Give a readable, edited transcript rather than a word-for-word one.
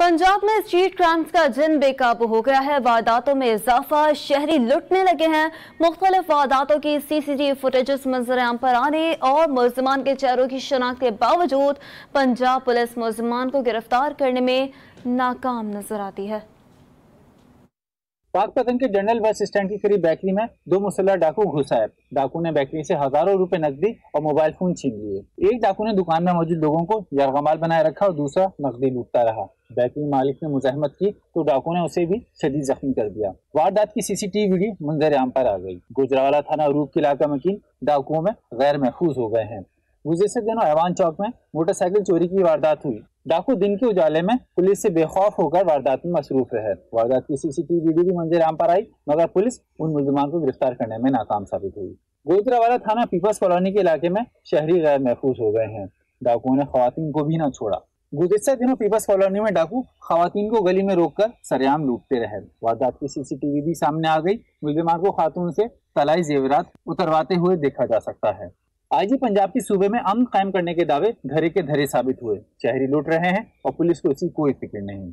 पंजाब में street crimes का जिन बेकाबू हो गया है। वारदातों में इजाफा, शहरी लुटने लगे हैं। मुख्तलिफ वारदातों की सीसीटीवी फुटेजेस मंजर-ए-आम पर आने और मुल्जिमान के चेहरों की शनाख्त के बावजूद पंजाब पुलिस मुल्जिमान को गिरफ्तार करने में नाकाम नजर आती है। पाकपतन के जनरल बस स्टैंड के करीब बेकरी में दो मुसल्लह डाकू घुस आए। डाकू ने बेकरी से हजारों रुपए नकदी और मोबाइल फोन छीन लिए। एक डाकू ने दुकान में मौजूद लोगों को यरगमाल बनाए रखा और दूसरा नकदी लूटता रहा। बेकरी मालिक ने मुजाहमत की तो डाकू ने उसे भी शदीद जख्मी कर दिया। वारदात की सीसीटीवी वीडियो मंजर-ए-आम पर आ गई। गुजरावाला थाना अरूब के इलाका मकीन डाकुओं में गैर महफूज हो गए हैं। गुज़िश्ता दिनों ऐवान चौक में मोटरसाइकिल चोरी की वारदात हुई। डाकू दिन के उजाले में पुलिस से बेखौफ होकर वारदात में मसरूफ रहे। वारदात की सीसीटीवी वीडियो भी मंजर-आम पर आई, मगर पुलिस उन मुल्जिमान को गिरफ्तार करने में नाकाम साबित हुई। गुजरावाला थाना पीपल्स कॉलोनी के इलाके में शहरी गैर महफूज हो गए हैं। डाकुओं ने खवातीन को भी न छोड़ा। गुज़िश्ता दिनों पीपल्स कॉलोनी में डाकू खवातीन को गली में रोककर सरेआम लूटते रहे। वारदात की सीसीटीवी भी सामने आ गई। मुल्जिमान को खातून से तलाई जेवरात उतरवाते हुए देखा जा सकता है। आईजी पंजाब की सूबे में अमन कायम करने के दावे धरे के धरे साबित हुए। शहरी लूट रहे हैं और पुलिस को इसकी कोई फिक्र नहीं।